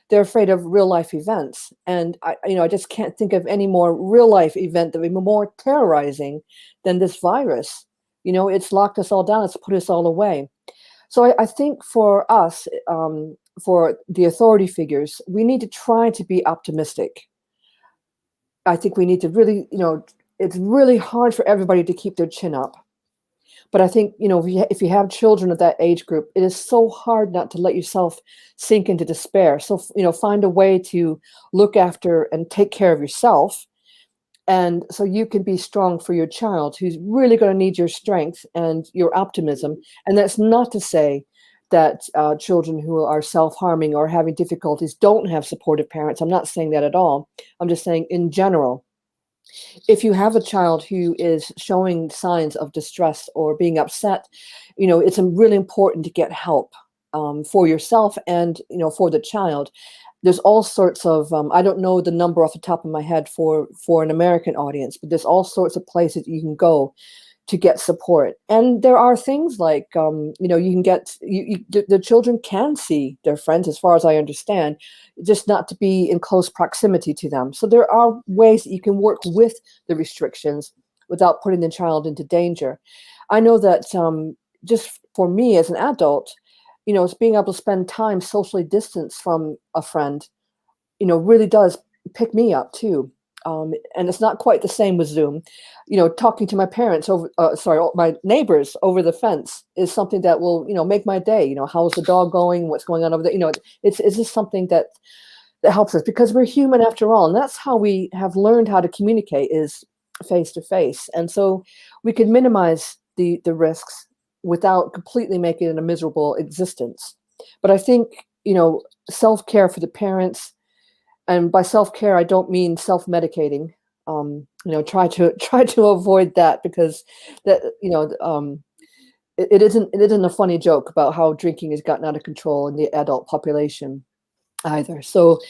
They're afraid of real life events. And I just can't think of any more real life event that would be more terrorizing than this virus. It's locked us all down. It's put us all away. So I think for us, for the authority figures, we need to try to be optimistic. I think we need to really, it's really hard for everybody to keep their chin up. But I think, if you have children of that age group, it is so hard not to let yourself sink into despair. So, find a way to look after and take care of yourself. And so you can be strong for your child who's really going to need your strength and your optimism. And that's not to say that children who are self-harming or having difficulties don't have supportive parents. I'm not saying that at all. I'm just saying in general, if you have a child who is showing signs of distress or being upset, it's really important to get help for yourself and, for the child. There's all sorts of, I don't know the number off the top of my head for an American audience, but there's all sorts of places you can go to get support. And there are things like, you can get, the children can see their friends, as far as I understand, just not to be in close proximity to them. So there are ways that you can work with the restrictions without putting the child into danger. I know that just for me as an adult, it's being able to spend time socially distanced from a friend, really does pick me up too. And it's not quite the same with Zoom. Talking to my parents my neighbors over the fence is something that will, make my day. How's the dog going? What's going on over there? It's just something that helps us because we're human after all. And that's how we have learned how to communicate is face to face. And so we can minimize the risks without completely making it a miserable existence. But I think, self-care for the parents, and by self-care, I don't mean self-medicating. Try to avoid that because that, it isn't a funny joke about how drinking has gotten out of control in the adult population either. So,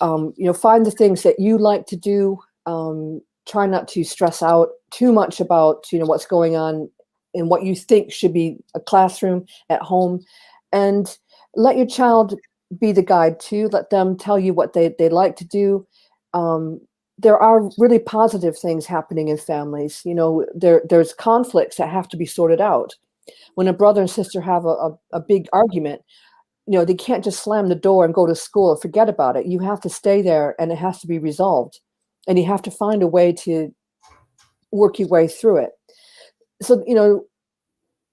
find the things that you like to do. Try not to stress out too much about, what's going on in what you think should be a classroom at home, and let your child be the guide too. Let them tell you what they like to do. There are really positive things happening in families. There's conflicts that have to be sorted out. When a brother and sister have a big argument, they can't just slam the door and go to school and forget about it. You have to stay there and it has to be resolved. And you have to find a way to work your way through it. So,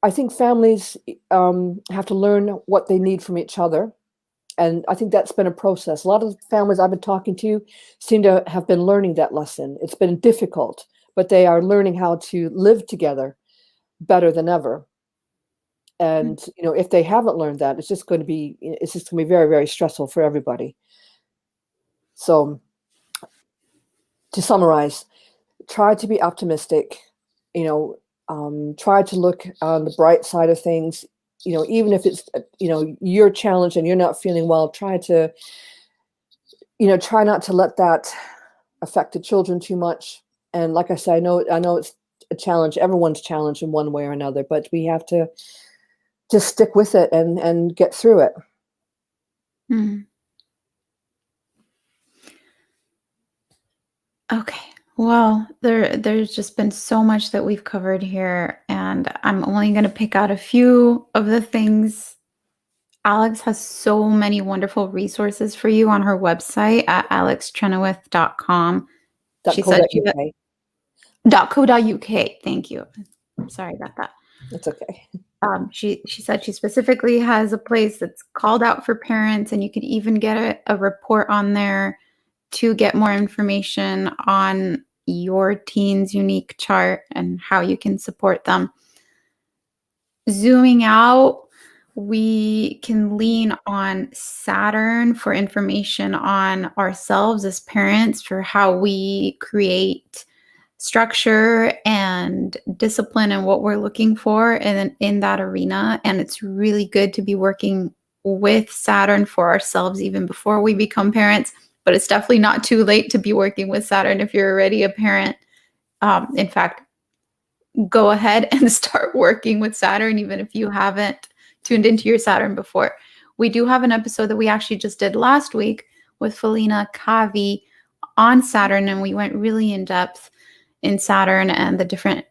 I think families have to learn what they need from each other. And I think that's been a process. A lot of families I've been talking to seem to have been learning that lesson. It's been difficult, but they are learning how to live together better than ever. And, if they haven't learned that, it's just going to be very, very stressful for everybody. So to summarize, try to be optimistic, try to look on the bright side of things, even if it's, you're challenged and you're not feeling well, try not to let that affect the children too much. And like I said, I know it's a challenge. Everyone's challenged in one way or another, but we have to just stick with it and get through it. Mm. Okay. Well, there's just been so much that we've covered here, and I'm only going to pick out a few of the things. Alex has so many wonderful resources for you on her website at alextrenoweth.com. She said .co.uk. Thank you. I'm sorry about that. It's okay. She said she specifically has a place that's called out for parents, and you could even get a report on there to get more information on your teen's unique chart and how you can support them. zooming out, we can lean on Saturn for information on ourselves as parents, for how we create structure and discipline and what we're looking for in that arena. And it's really good to be working with Saturn for ourselves even before we become parents. But it's definitely not too late to be working with Saturn if you're already a parent. In fact, go ahead and start working with Saturn, even if you haven't tuned into your Saturn before. We do have an episode that we actually just did last week with Felina Kavi on Saturn, and we went really in depth in Saturn and the different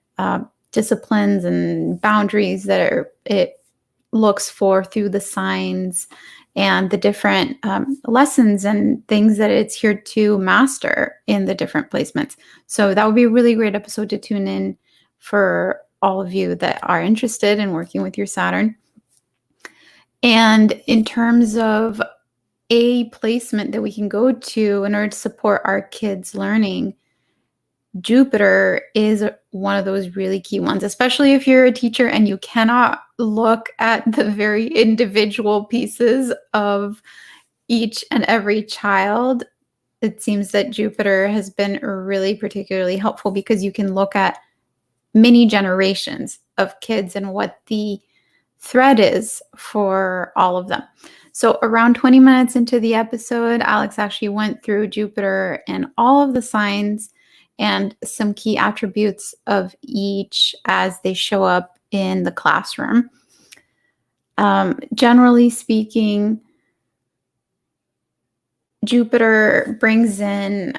disciplines and boundaries that it looks for through the signs, and the different lessons and things that it's here to master in the different placements. So that would be a really great episode to tune in for all of you that are interested in working with your Saturn. And in terms of a placement that we can go to in order to support our kids' learning, Jupiter is one of those really key ones, especially if you're a teacher and you cannot look at the very individual pieces of each and every child. It seems that Jupiter has been really particularly helpful because you can look at many generations of kids and what the thread is for all of them. So around 20 minutes into the episode, Alex actually went through Jupiter and all of the signs and some key attributes of each as they show up in the classroom. Generally speaking, Jupiter brings in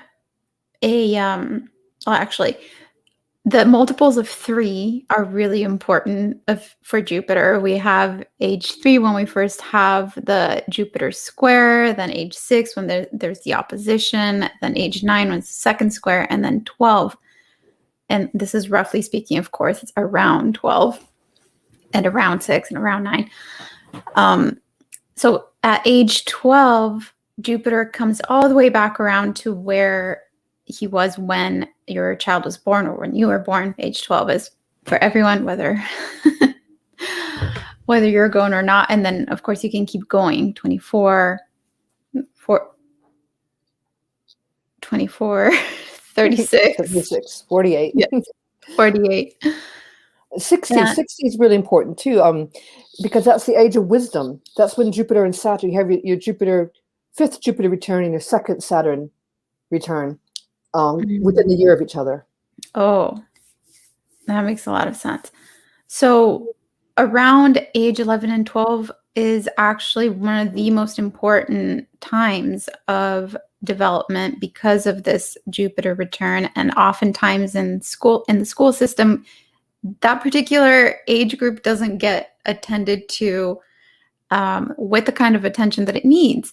the multiples of 3 are really important for Jupiter. We have age 3 when we first have the Jupiter square, then age 6 when there's the opposition, then age 9 when it's the second square, and then 12. And this is roughly speaking, of course, it's around 12 and around 6 and around 9. So at age 12, Jupiter comes all the way back around to where he was when your child was born, or when you were born. Age 12 is for everyone, whether you're going or not. And then, of course, you can keep going. 24, 36. 36, 48. Yeah, 48. 60 is really important too, because that's the age of wisdom. That's when Jupiter and Saturn, you have your Jupiter, 5th Jupiter return and your 2nd Saturn return within the year of each other. Oh, that makes a lot of sense. So around age 11 and 12 is actually one of the most important times of development because of this Jupiter return. And oftentimes in the school system, that particular age group doesn't get attended to with the kind of attention that it needs.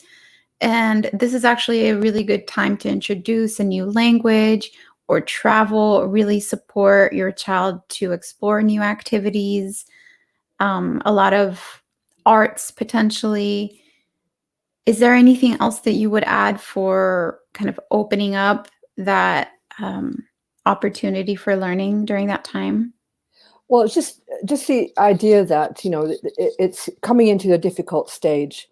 And this is actually a really good time to introduce a new language or travel, really support your child to explore new activities, a lot of arts potentially. Is there anything else that you would add for kind of opening up that opportunity for learning during that time? Well, it's just the idea that, it's coming into a difficult stage,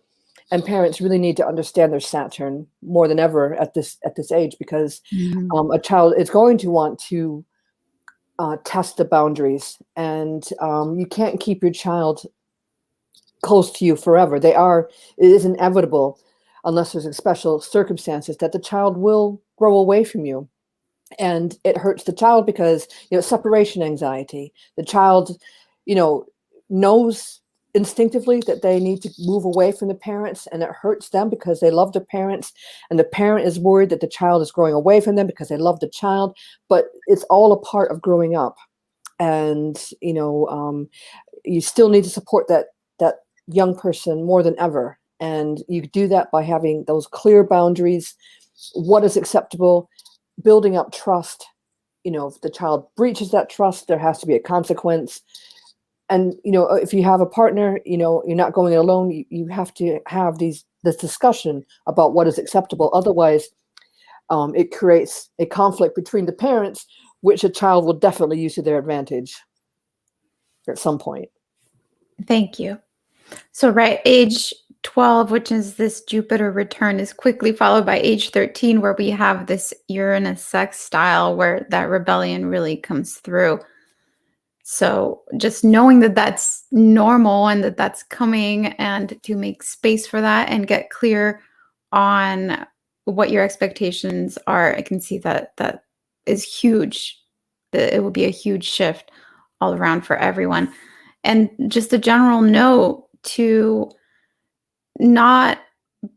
and parents really need to understand their Saturn more than ever at this age, because a child is going to want to test the boundaries, and you can't keep your child close to you forever. It is inevitable, unless there's special circumstances, that the child will grow away from you. And it hurts the child because, separation anxiety. The child, knows instinctively that they need to move away from the parents, and it hurts them because they love their parents, and the parent is worried that the child is growing away from them because they love the child. But it's all a part of growing up, and you still need to support that young person more than ever. And you do that by having those clear boundaries. What is acceptable? Building up trust. If the child breaches that trust, there has to be a consequence. And if you have a partner, you're not going alone. You have to have this discussion about what is acceptable. Otherwise, it creates a conflict between the parents, which a child will definitely use to their advantage at some point. Thank you. So, right, age 12, which is this Jupiter return, is quickly followed by age 13, where we have this Uranus sextile, where that rebellion really comes through. So, just knowing that that's normal and that that's coming, and to make space for that and get clear on what your expectations are, I can see that that is huge. That it will be a huge shift all around for everyone. And just a general note to not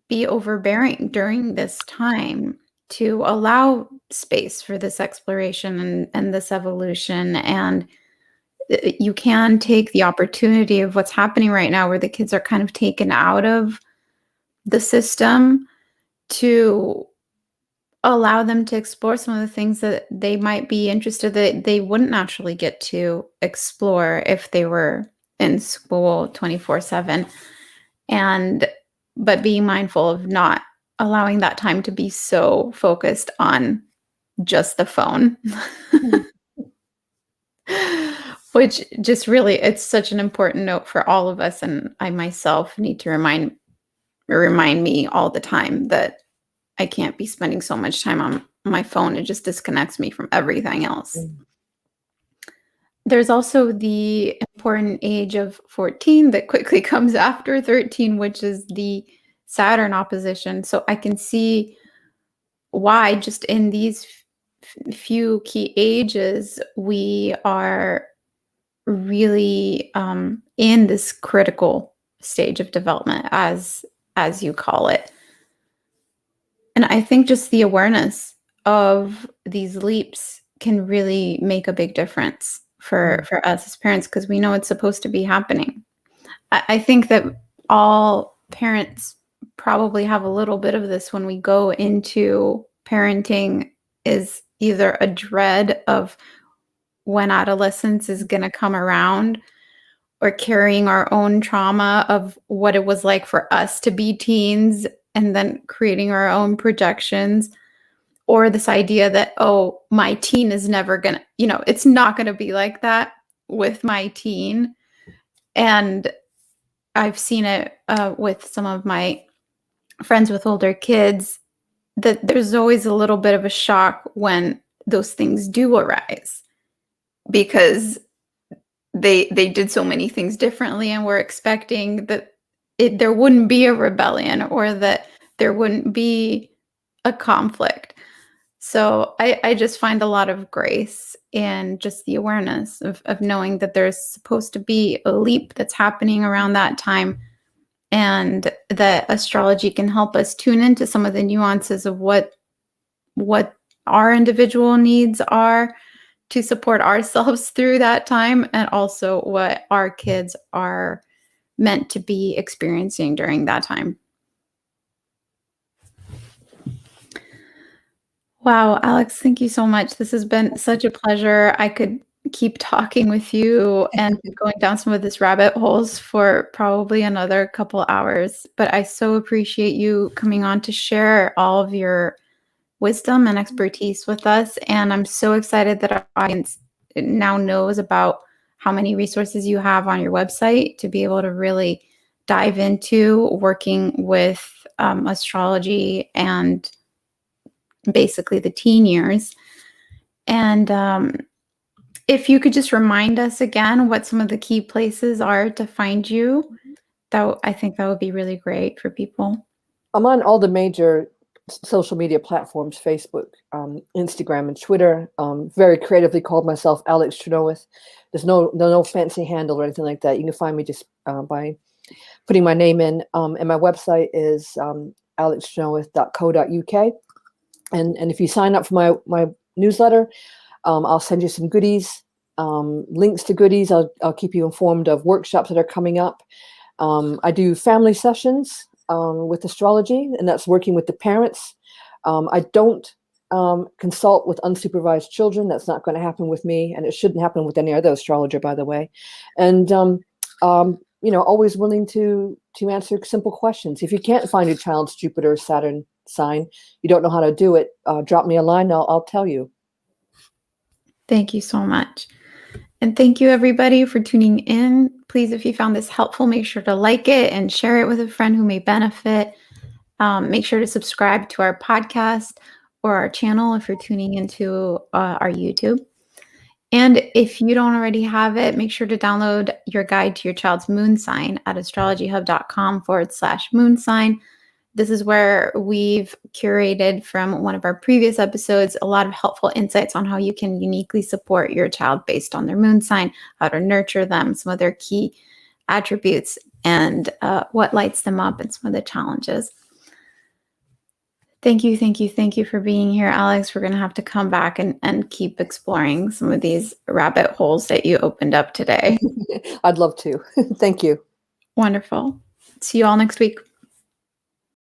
be overbearing during this time, to allow space for this exploration and this evolution. And you can take the opportunity of what's happening right now, where the kids are kind of taken out of the system, to allow them to explore some of the things that they might be interested, that they wouldn't naturally get to explore if they were in school 24/7. And but being mindful of not allowing that time to be so focused on just the phone. Which just really, it's such an important note for all of us, and I myself need to remind me all the time that I can't be spending so much time on my phone. It just disconnects me from everything else. There's also the important age of 14 that quickly comes after 13, which is the Saturn opposition. So I can see why, just in these few key ages, we are really in this critical stage of development, as you call it. And I think just the awareness of these leaps can really make a big difference for us as parents, because we know it's supposed to be happening. I think that all parents probably have a little bit of this when we go into parenting, is either a dread of when adolescence is going to come around, or carrying our own trauma of what it was like for us to be teens, and then creating our own projections, or this idea that, oh, my teen is never going to, it's not going to be like that with my teen. And I've seen it with some of my friends with older kids, that there's always a little bit of a shock when those things do arise, because they did so many things differently, and we're expecting that there wouldn't be a rebellion, or that there wouldn't be a conflict. So I just find a lot of grace in just the awareness of knowing that there's supposed to be a leap that's happening around that time, and that astrology can help us tune into some of the nuances of what our individual needs are to support ourselves through that time, and also what our kids are meant to be experiencing during that time. Wow, Alex, thank you so much. This has been such a pleasure. I could keep talking with you and going down some of these rabbit holes for probably another couple hours, but I so appreciate you coming on to share all of your wisdom and expertise with us. And I'm so excited that our audience now knows about how many resources you have on your website to be able to really dive into working with astrology and basically the teen years. And if you could just remind us again what some of the key places are to find you, I think that would be really great for people. I'm on all the major social media platforms: Facebook, Instagram, and Twitter. Very creatively called myself Alex Trenoweth. There's no fancy handle or anything like that. You can find me just by putting my name in. And my website is alextrenoweth.co.uk. And if you sign up for my newsletter, I'll send you some goodies, links to goodies. I'll keep you informed of workshops that are coming up. I do family sessions with astrology, and that's working with the parents. I don't consult with unsupervised children. That's not going to happen with me, and it shouldn't happen with any other astrologer, by the way. And always willing to answer simple questions. If you can't find your child's Jupiter or Saturn sign, you don't know how to do it, drop me a line. I'll tell you. Thank you so much. And thank you, everybody, for tuning in. Please, if you found this helpful, make sure to like it and share it with a friend who may benefit. Make sure to subscribe to our podcast or our channel if you're tuning into our YouTube. And if you don't already have it, make sure to download your guide to your child's moon sign at astrologyhub.com/moon sign. This is where we've curated from one of our previous episodes a lot of helpful insights on how you can uniquely support your child based on their moon sign, how to nurture them, some of their key attributes, and what lights them up, and some of the challenges. Thank you for being here, Alex. We're going to have to come back and keep exploring some of these rabbit holes that you opened up today. I'd love to. Thank you. Wonderful. See you all next week.